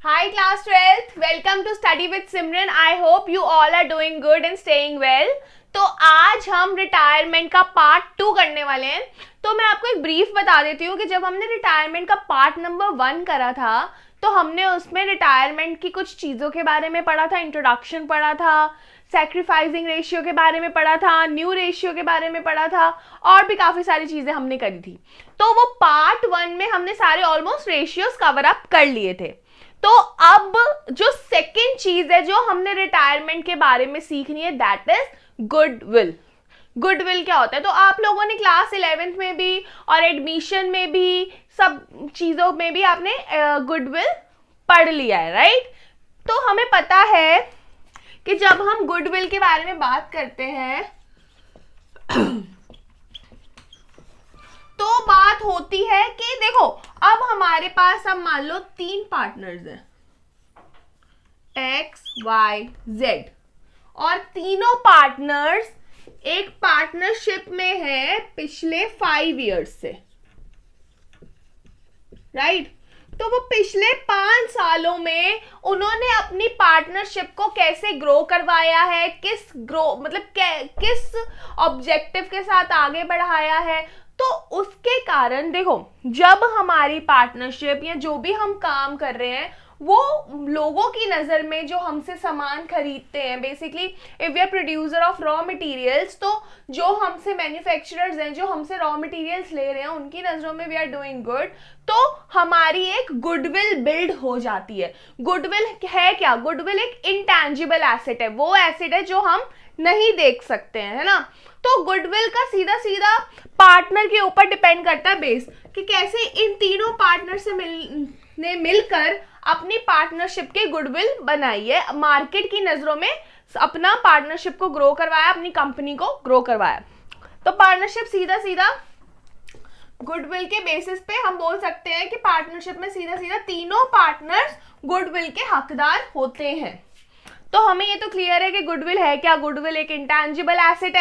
Hi class 12th, welcome to study with Simran. I hope you all are doing good and staying well. तो आज हम retirement का part 2 करने वाले हैं. तो मैं आपको एक ब्रीफ बता देती हूँ कि जब हमने रिटायरमेंट का पार्ट नंबर 1 करा था तो हमने उसमें रिटायरमेंट की कुछ चीज़ों के बारे में पढ़ा था, इंट्रोडक्शन पढ़ा था, सैक्रिफाइसिंग रेशियो के बारे में पढ़ा था, न्यू रेशियो के बारे में पढ़ा था और भी काफ़ी सारी चीज़ें हमने करी थी. तो वो पार्ट 1 में हमने सारे ऑलमोस्ट रेशियोज कवर अप कर लिए थे. तो अब जो सेकेंड चीज है जो हमने रिटायरमेंट के बारे में सीखनी है दैट इज गुडविल. गुडविल क्या होता है? तो आप लोगों ने क्लास 11th में भी और एडमिशन में भी सब चीजों में भी आपने गुडविल पढ़ लिया है, राइट? तो हमें पता है कि जब हम गुडविल के बारे में बात करते हैं तो बात होती है कि देखो अब हमारे पास अब मान लो 3 पार्टनर्स हैं X, Y, Z और तीनों पार्टनर्स एक पार्टनरशिप में है पिछले 5 इयर्स से, राइट? तो वो पिछले 5 सालों में उन्होंने अपनी पार्टनरशिप को कैसे ग्रो करवाया है, किस ऑब्जेक्टिव के साथ आगे बढ़ाया है. तो उसके कारण देखो जब हमारी पार्टनरशिप या जो भी हम काम कर रहे हैं वो लोगों की नज़र में जो हमसे सामान खरीदते हैं, basically if we are producer of raw materials, तो जो हमसे मैन्युफैक्चरर्स हैं जो हमसे रॉ मटेरियल्स ले रहे हैं उनकी नज़रों में वी आर डूइंग गुड, तो हमारी एक गुडविल बिल्ड हो जाती है. गुडविल है क्या? गुडविल एक इंटैंजिबल एसेट है, वो एसेट है जो हम नहीं देख सकते हैं, है ना? तो गुडविल का सीधा सीधा पार्टनर के ऊपर डिपेंड करता है बेस कि कैसे इन तीनों पार्टनर से मिलकर अपनी पार्टनरशिप की गुडविल बनाई है, मार्केट की नजरों में अपना पार्टनरशिप को ग्रो करवाया, अपनी कंपनी को ग्रो करवाया. तो पार्टनरशिप सीधा सीधा गुडविल के बेसिस पे हम बोल सकते हैं कि पार्टनरशिप में सीधा सीधा तीनों पार्टनर्स गुडविल के हकदार होते हैं. तो हमें ये तो क्लियर है कि गुडविल है क्या? गुडविल एक इंटैंजिबल एसेट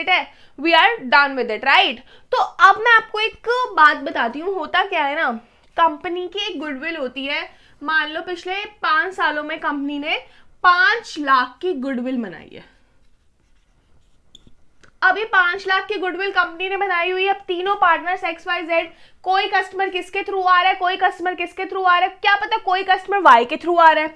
है, we are done with it, right? तो अब मैं आपको एक बात बताती हूँ. होता क्या है ना, कंपनी की एक गुडविल होती है. मान लो पिछले 5 सालों में कंपनी ने 5 लाख की गुडविल बनाई है. अभी 5 लाख की गुडविल कंपनी ने बनाई हुई है. अब तीनों पार्टनर्स XYZ, कोई कस्टमर किसके थ्रू आ रहा है, कोई कस्टमर किसके थ्रू आ रहा है, क्या पता कोई कस्टमर Y के थ्रू आ रहा है,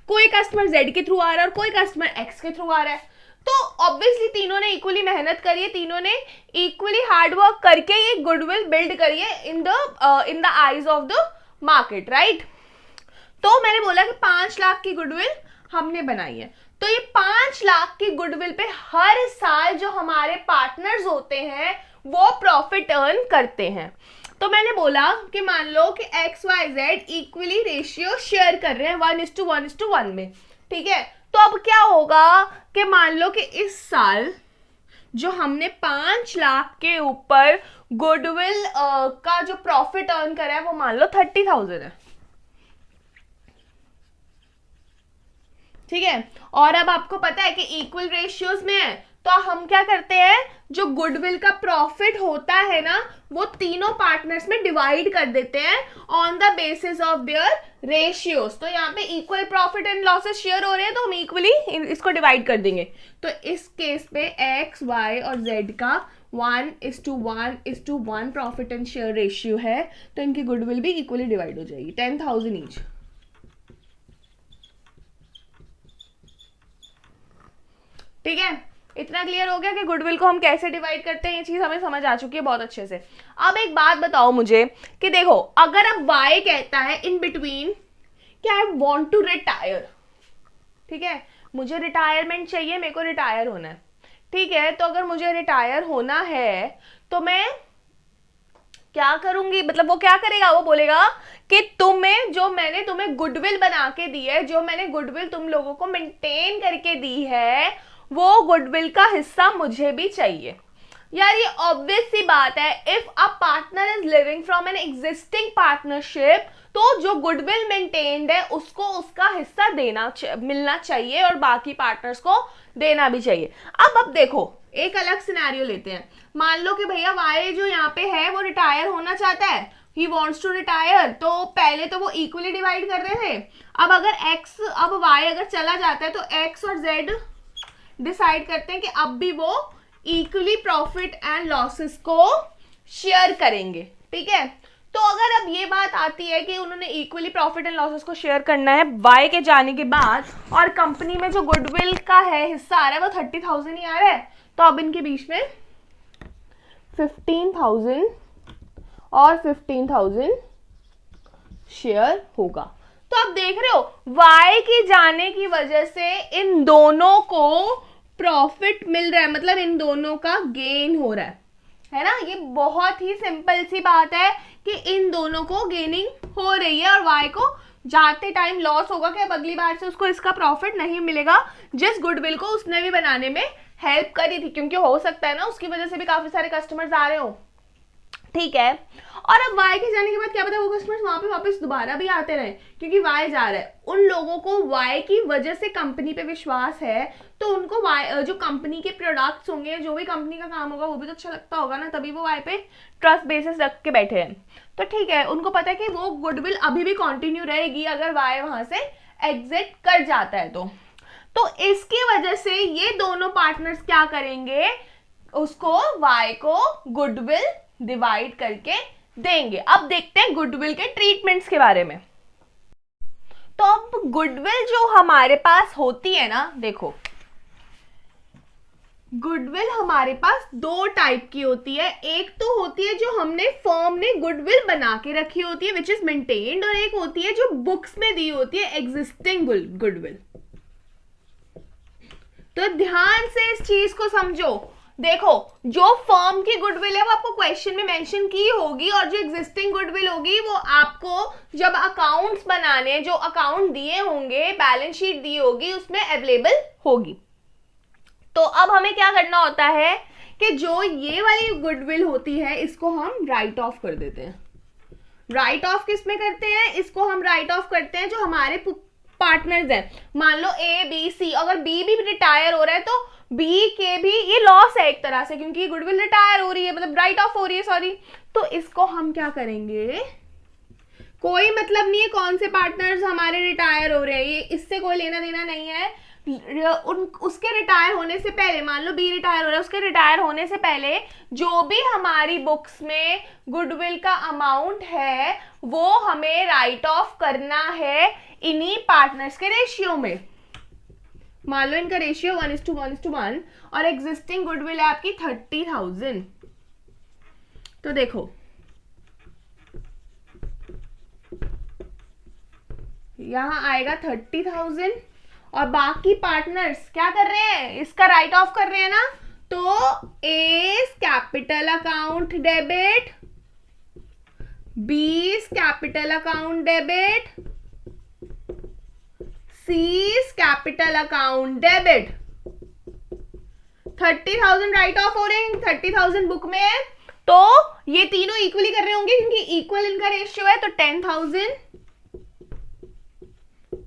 कोई कस्टमर Z के थ्रू आ रहा है और कोई कस्टमर X के थ्रू आ रहा है. तो ऑब्वियसली तीनों ने इक्वली मेहनत करी है, तीनों ने इक्वली हार्ड वर्क करके ये गुडविल बिल्ड करी है in the eyes of the market, right? तो मैंने बोला कि 5 लाख की गुडविल हमने बनाई है. तो ये 5 लाख की गुडविल पे हर साल जो हमारे पार्टनर्स होते हैं वो प्रॉफिट अर्न करते हैं. तो मैंने बोला कि मान लो कि XYZ इक्वली रेशियो शेयर कर रहे हैं 1:1:1 में, ठीक है? तो अब क्या होगा कि मान लो कि इस साल जो हमने 5 लाख के ऊपर गुडविल का जो प्रॉफिट अर्न करा है वो मान लो 30,000 है, ठीक है? और अब आपको पता है कि इक्वल रेशियोज में है, तो हम क्या करते हैं, जो गुडविल का प्रॉफिट होता है ना वो तीनों पार्टनर्स में डिवाइड कर देते हैं on the basis of their ratios. तो यहाँ पे equal profit and losses share हो रहे हैं तो हम इक्वली इसको डिवाइड कर देंगे. तो इस केस पे X, Y और Z का 1:1:1 प्रॉफिट एंड शेयर रेशियो है, तो इनकी गुडविल भी इक्वली डिवाइड हो जाएगी, 10,000 ईच. ठीक है? इतना क्लियर हो गया कि गुडविल को हम कैसे डिवाइड करते हैं, ये चीज हमें समझ आ चुकी है बहुत अच्छे से. अब एक बात बताओ मुझे कि देखो अगर अब Y कहता है इन बिटवीन कि आई वांट टू रिटायर, ठीक है, मुझे रिटायरमेंट चाहिए, मेरे को रिटायर होना है, ठीक है? तो अगर मुझे रिटायर होना है तो मैं क्या करूंगी, मतलब वो क्या करेगा, वो बोलेगा कि मैंने तुम्हें गुडविल बना के दी है, जो मैंने गुडविल तुम लोगों को मेंटेन करके दी है वो गुडविल का हिस्सा मुझे भी चाहिए. यार ये ऑब्वियस सी बात है, if a partner is living from an existing partnership तो जो गुडविल मेंटेन्ड है उसको उसका हिस्सा मिलना चाहिए और बाकी पार्टनर्स को देना भी चाहिए. अब देखो एक अलग सिनेरियो लेते हैं. मान लो कि भैया वाई जो यहाँ पे है वो रिटायर होना चाहता है, ही वॉन्ट्स टू रिटायर, तो पहले तो वो इक्वली डिवाइड कर रहे थे, अब अगर x अब y अगर चला जाता है तो x और z डिसाइड करते हैं कि अब भी वो इक्वली प्रॉफिट एंड लॉसेस को शेयर करेंगे, ठीक है। तो अगर अब ये बात आती है कि उन्होंने इक्वली प्रॉफिट एंड लॉसेस को शेयर करना है वाई के जाने के बाद, और कंपनी में जो गुडविल का है हिस्सा आ रहा है वो 30,000 ही आ रहा है, तो अब इनके बीच में 15,000 और 15,000 शेयर होगा। तो अब देख रहे हो वाई के जाने की वजह से इन दोनों को प्रॉफिट मिल रहा है, मतलब इन दोनों का गेन हो रहा है ना। ये बहुत ही सिंपल सी बात है कि इन दोनों को गेनिंग हो रही है, और वाई को जाते टाइम लॉस होगा कि अब अगली बार से उसको इसका प्रॉफिट नहीं मिलेगा जिस गुडविल को उसने भी बनाने में हेल्प करी थी, क्योंकि हो सकता है ना उसकी वजह से भी काफी सारे कस्टमर्स आ रहे हो, ठीक है। और अब वाई के जाने के बाद क्या पता वो कस्टमर्स वहां पे वापस दोबारा भी आते रहे, क्योंकि वाई जा रहा है, उन लोगों को वाई की वजह से कंपनी पे विश्वास है, तो उनको वाई जो कंपनी के प्रोडक्ट्स होंगे, जो भी कंपनी का काम होगा वो भी तो अच्छा लगता होगा ना, तभी वो वाई पे ट्रस्ट बेसिस रख के बैठे हैं। तो ठीक है, उनको पता है कि वो गुडविल अभी भी कंटिन्यू रहेगी अगर वाई वहां से एग्जिट कर जाता है तो इसकी वजह से ये दोनों पार्टनर्स क्या करेंगे, उसको वाई को गुडविल डिवाइड करके देंगे। अब देखते हैं गुडविल के ट्रीटमेंट्स के बारे में। तो अब गुडविल जो हमारे पास होती है ना, देखो गुडविल हमारे पास दो टाइप की होती है, एक तो होती है जो हमने फर्म ने गुडविल बना के रखी होती है विच इज मेंटेन्ड, और एक होती है जो बुक्स में दी होती है एग्जिस्टिंग गुडविल। तो ध्यान से इस चीज को समझो, देखो जो फर्म की गुडविल है वो आपको क्वेश्चन में मेंशन की होगी, और जो एग्जिस्टिंग गुडविल होगी वो आपको जब अकाउंट्स बनाने, जो अकाउंट दिए होंगे, बैलेंस शीट दी होगी, उसमें अवेलेबल होगी। तो अब हमें क्या करना होता है कि जो ये वाली गुडविल होती है इसको हम राइट ऑफ कर देते हैं। राइट ऑफ किस में करते हैं, इसको हम राइट ऑफ करते हैं जो हमारे पार्टनर्स हैं, मान लो ए बी सी, अगर बी भी रिटायर हो रहा है तो बी के भी ये लॉस है एक तरह से, क्योंकि गुडविल रिटायर हो रही है, मतलब राइट ऑफ हो रही है, सॉरी। तो इसको हम क्या करेंगे, कोई मतलब नहीं है कौन से पार्टनर्स हमारे रिटायर हो रहे हैं, ये इससे कोई लेना देना नहीं है। उसके रिटायर होने से पहले, मान लो बी रिटायर हो रहा है, उसके रिटायर होने से पहले जो भी हमारी बुक्स में गुडविल का अमाउंट है वो हमें राइट ऑफ करना है इन्हीं पार्टनर्स के रेशियो में। मान लो इनका रेशियो 1:1:1 और एग्जिस्टिंग गुडविल है आपकी 30,000। तो देखो यहां आएगा 30,000 और बाकी पार्टनर्स क्या कर रहे हैं, इसका राइट ऑफ कर रहे हैं ना, तो A capital account debit, B capital account debit, C capital account debit. 30,000 write off हो रहे हैं, 30,000 बुक में है, तो ये तीनों इक्वली कर रहे होंगे क्योंकि इक्वल इनका रेशियो है, तो 10,000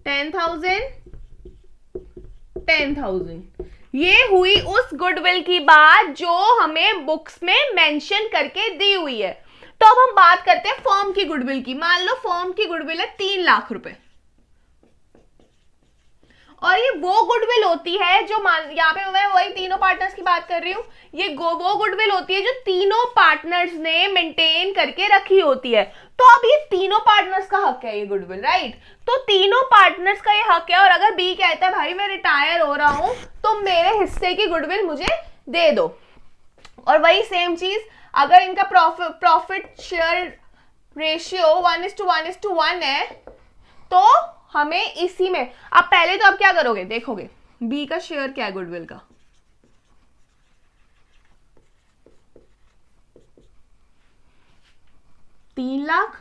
10,000 10,000 ये हुई उस गुडविल की बात जो हमें बुक्स में मेंशन करके दी हुई है। तो अब हम बात करते हैं फर्म की गुडविल की। मान लो फर्म की गुडविल है 3 लाख रुपए, और ये वो गुडविल होती है जो यहाँ पे मैं वही तीनों पार्टनर्स की बात कर रही हूँ, ये वो गुडविल होती है जो तीनों पार्टनर्स ने मेंटेन करके रखी होती है। तो अब ये तीनों पार्टनर्स का हक है ये गुडविल, राइट। तो तीनों पार्टनर्स का ये हक है, और अगर बी कहता है भाई मैं रिटायर हो रहा हूं तो मेरे हिस्से की गुडविल मुझे दे दो, और वही सेम चीज अगर इनका प्रॉफिट शेयर रेशियो 1:1:1 है तो हमें इसी में, अब पहले तो अब क्या करोगे, देखोगे बी का शेयर क्या है गुडविल का, $3 लाख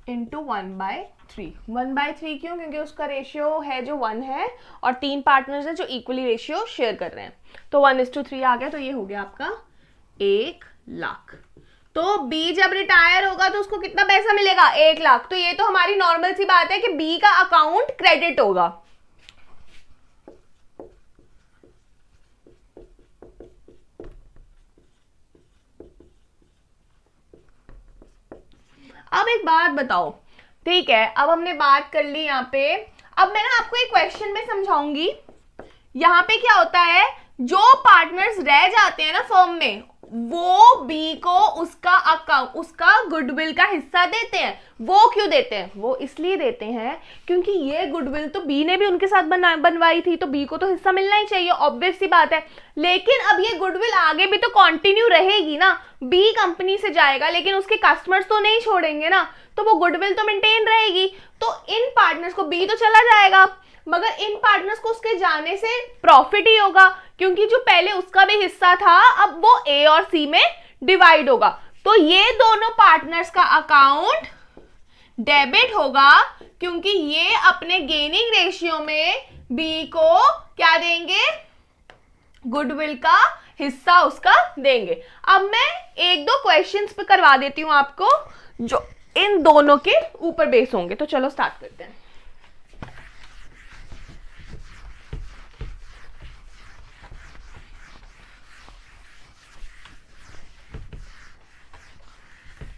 इंटू 1/3। 1/3 क्यों, क्योंकि उसका रेशियो है जो 1 है और 3 पार्टनर्स है जो इक्वली रेशियो शेयर कर रहे हैं, तो 1:3 आ गया, तो ये हो गया आपका 1 लाख। तो बी जब रिटायर होगा तो उसको कितना पैसा मिलेगा, 1 लाख। तो ये तो हमारी नॉर्मल सी बात है कि बी का अकाउंट क्रेडिट होगा। अब एक बात बताओ, ठीक है, अब हमने बात कर ली यहाँ पे, अब मैं ना आपको एक क्वेश्चन में समझाऊंगी। यहाँ पे क्या होता है, जो पार्टनर्स रह जाते हैं ना फर्म में, वो बी को उसका गुडविल का हिस्सा देते हैं। वो क्यों देते हैं? वो इसलिए देते हैं क्योंकि ये गुडविल तो बी ने भी उनके साथ बनवाई थी, तो बी को तो हिस्सा मिलना ही चाहिए, ऑब्वियस सी बात है। लेकिन अब ये गुडविल आगे भी तो कंटिन्यू रहेगी ना, बी कंपनी से जाएगा लेकिन उसके कस्टमर्स तो नहीं छोड़ेंगे ना, तो वो गुडविल तो मेंटेन रहेगी। तो इन पार्टनर्स को, बी तो चला जाएगा मगर इन पार्टनर्स को उसके जाने से प्रॉफिट ही होगा, क्योंकि जो पहले उसका भी हिस्सा था अब वो ए और सी में डिवाइड होगा। तो ये दोनों पार्टनर्स का अकाउंट डेबिट होगा, क्योंकि ये अपने गेनिंग रेशियो में बी को क्या देंगे, गुडविल का हिस्सा उसका देंगे। अब मैं एक दो क्वेश्चंस पे करवा देती हूं आपको जो इन दोनों के ऊपर बेस होंगे। तो चलो स्टार्ट करते हैं।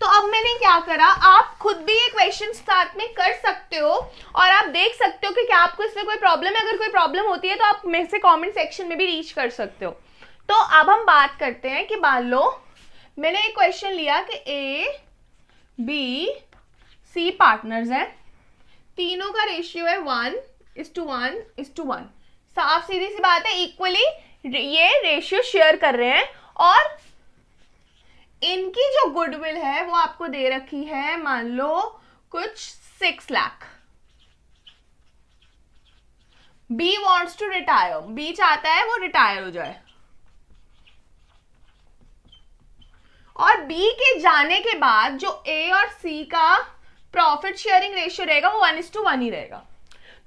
तो अब मैंने क्या करा, आप खुद भी ये क्वेश्चन साथ में कर सकते हो और आप देख सकते हो कि क्या आपको इसमें कोई प्रॉब्लम है। अगर कोई प्रॉब्लम होती है तो आप मेरे से कमेंट सेक्शन में भी रीच कर सकते हो। तो अब हम बात करते हैं कि मान लो मैंने एक क्वेश्चन लिया कि ए बी सी पार्टनर्स हैं, तीनों का रेशियो है 1:1:1। साफ सीधी सी बात है, इक्वली ये रेशियो शेयर कर रहे हैं और इनकी जो गुडविल है वो आपको दे रखी है मान लो कुछ 6 lakh. B wants to retire, B चाहता है वो रिटायर हो जाए, और बी के जाने के बाद जो ए और सी का प्रॉफिट शेयरिंग रेशियो रहेगा वो 1:1 ही रहेगा।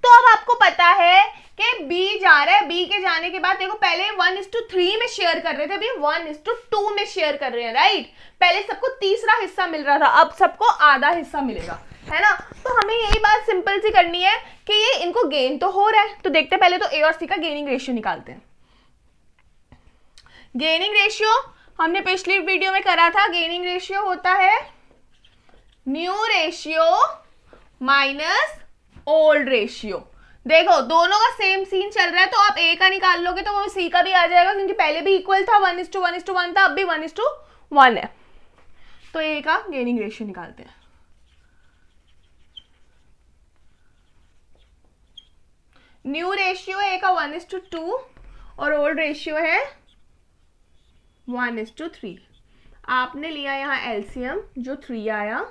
तो अब आपको पता है कि बी जा रहा है, बी के जाने के बाद देखो पहले 1:3 में शेयर कर रहे थे, अभी 1:2 में शेयर कर रहे हैं, राइट। पहले सबको तीसरा हिस्सा मिल रहा था, अब सबको आधा हिस्सा मिलेगा, है ना। तो हमें यही बात सिंपल सी करनी है कि ये इनको गेन तो हो रहा है। तो देखते हैं पहले तो ए और सी का गेनिंग रेशियो निकालते हैं। गेनिंग रेशियो हमने पिछली वीडियो में करा था, गेनिंग रेशियो होता है new ratio minus old ratio. देखो दोनों का सेम सीन चल रहा है, तो आप ए का निकाल लोगे तो वो सी का भी आ जाएगा, क्योंकि पहले भी इक्वल था, 1:1:1 था, अब भी 1:1 है। तो ए का गेनिंग रेशियो निकालते हैं। न्यू रेशियो है ए का 1:2 और ओल्ड रेशियो है 1:3। आपने लिया यहां एलसीएम जो 3 आया,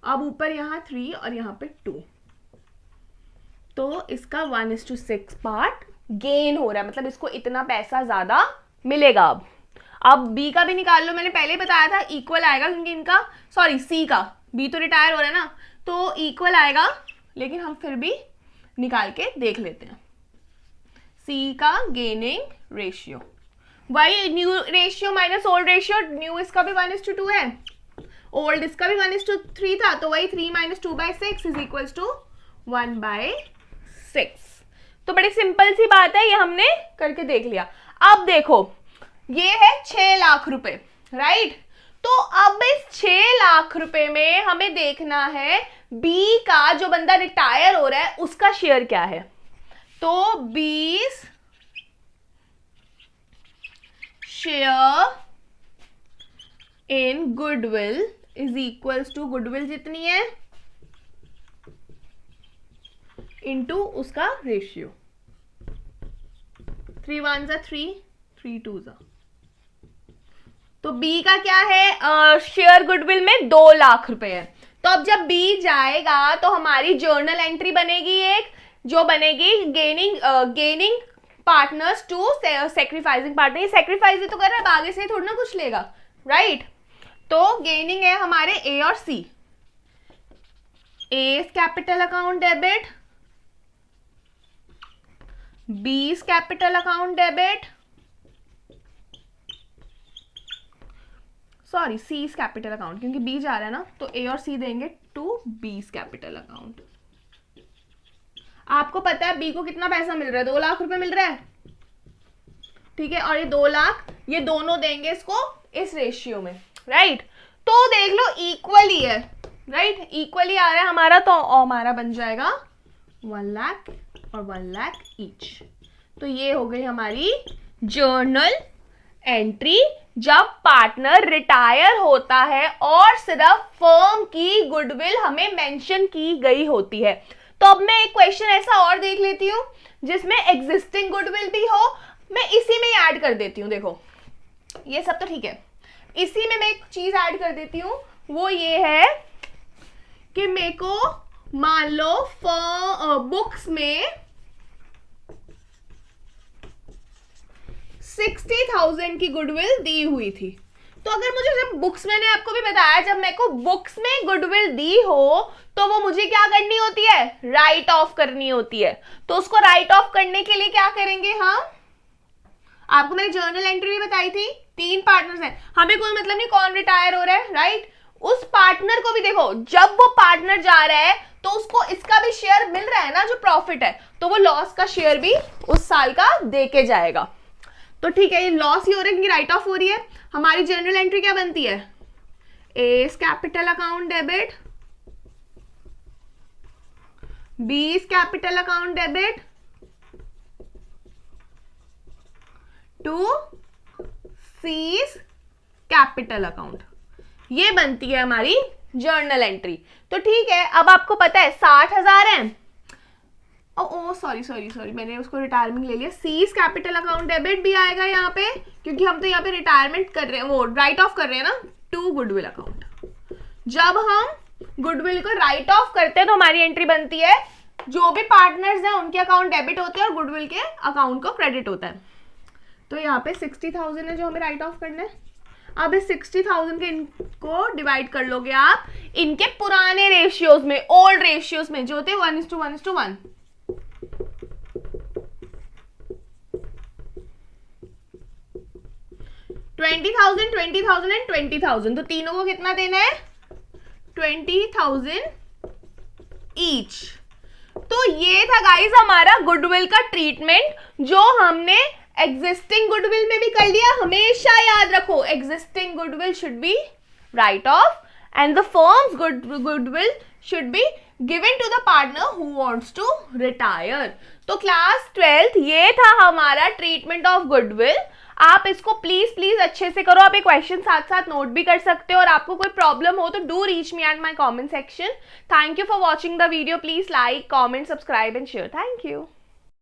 अब ऊपर यहां 3 और यहां पे 2, तो इसका 1:6 पार्ट गेन हो रहा है, मतलब इसको इतना पैसा ज्यादा मिलेगा। अब बी का भी निकाल लो, मैंने पहले ही बताया था इक्वल आएगा, क्योंकि इनका सी का, बी तो रिटायर हो रहा है ना, तो इक्वल आएगा, लेकिन हम फिर भी निकाल के देख लेते हैं। सी का गेनिंग रेशियो वही new ratio minus old ratio, new इसका भी 1:2 है, ओल्ड इसका भी 1:3 था, तो वही 3 - 2/6 इज इक्वल्स टू 1/6। तो बड़ी सिंपल सी बात है, ये हमने करके देख लिया। अब देखो ये है 6 लाख रुपए, राइट। तो अब इस 6 लाख रुपए में हमें देखना है बी का, जो बंदा रिटायर हो रहा है उसका शेयर क्या है। तो 20 share in goodwill is equals to, goodwill जितनी है इनटू उसका रेशियो, 3 1s 3, 3 2s। तो बी का क्या है, शेयर गुडविल में 2 लाख रुपए है। तो अब जब बी जाएगा तो हमारी जर्नल एंट्री बनेगी एक, जो बनेगी gaining partners to sacrificing partner. ये सेक्रीफाइस ही तो कर रहा है, अब आगे से थोड़ा ना कुछ लेगा, राइट। तो गेनिंग है हमारे ए और C, A capital account debit, B's capital account debit, sorry C's capital account, क्योंकि बी जा रहा है ना, तो ए और सी देंगे टू बी's कैपिटल अकाउंट। आपको पता है बी को कितना पैसा मिल रहा है, 2 लाख रुपए मिल रहा है, ठीक है, और ये 2 लाख ये दोनों देंगे इसको इस रेशियो में, राइट। तो देख लो इक्वल ही है, राइट, इक्वली आ रहा है हमारा, तो हमारा बन जाएगा 1 लाख और 1 लाख ईच। तो ये हो गई हमारी जर्नल एंट्री जब पार्टनर रिटायर होता है और सिर्फ फर्म की गुडविल हमें मेंशन की गई होती है। तो अब मैं एक क्वेश्चन ऐसा और देख लेती हूं जिसमें एग्जिस्टिंग गुडविल भी हो, मैं इसी में ऐड कर देती हूं। देखो ये सब तो ठीक है, इसी में मैं एक चीज ऐड कर देती हूं, वो ये है कि मेरे को मान लो बुक्स में 60,000 की गुडविल दी हुई थी। तो अगर मुझे जब बुक्स, मैंने आपको भी बताया, जब मेरे को बुक्स में गुडविल दी हो तो वो मुझे क्या करनी होती है, राइट ऑफ करनी होती है। तो उसको राइट ऑफ करने के लिए क्या करेंगे हम, आपको मैंने जर्नल एंट्री भी बताई थी, 3 पार्टनर्स हैं, हमें कोई मतलब नहीं कौन रिटायर हो रहा है, राइट। उस पार्टनर को भी देखो, जब वो पार्टनर जा रहा है तो उसको इसका भी शेयर मिल रहा है ना, जो प्रॉफिट है, तो वो लॉस का शेयर भी उस साल का दे के जाएगा। तो ठीक है, ये लॉस ही हो रहा है क्योंकि राइट ऑफ हो रही है। हमारी जर्नल एंट्री क्या बनती है, A capital account debit, B capital account debit to C capital account, ये बनती है हमारी जर्नल एंट्री। तो ठीक है, अब आपको पता है 60,000 है, ओ सॉरी मैंने उसको रिटायरमेंट ले लिया, सीज कैपिटल अकाउंट डेबिट भी आएगा यहाँ पे, क्योंकि हम तो यहाँ पे रिटायरमेंट कर रहे हैं, वो राइट ऑफ कर रहे हैं ना, टू गुडविल अकाउंट। जब हम गुडविल को राइट ऑफ करते हैं तो हमारी एंट्री बनती है, जो भी पार्टनर्स हैं उनके अकाउंट डेबिट होते हैं और गुडविल के अकाउंट को क्रेडिट होता है। तो यहाँ पे 60,000 है जो हमें राइट ऑफ करना है। अब इस 60,000 के इनको डिवाइड कर लोगे आप इनके पुराने रेशियोज में, ओल्ड रेशियोज में, जो थे 1:1:1। 20,000, 20,000 एंड 20,000, तो तीनों को कितना देना है, 20,000 ईच। तो ये था गाइस हमारा गुडविल का ट्रीटमेंट, जो हमने एग्जिस्टिंग गुडविल में भी कर लिया। हमेशा याद रखो, existing goodwill should be write off and the firm's goodwill should be given to the partner who wants to retire. तो क्लास 12th ये था हमारा ट्रीटमेंट ऑफ गुडविल। आप इसको प्लीज अच्छे से करो, आप एक क्वेश्चन साथ साथ नोट भी कर सकते हो, और आपको कोई प्रॉब्लम हो तो do reach me at my comment section. Thank you for watching the video, please like, comment, subscribe and share. Thank you.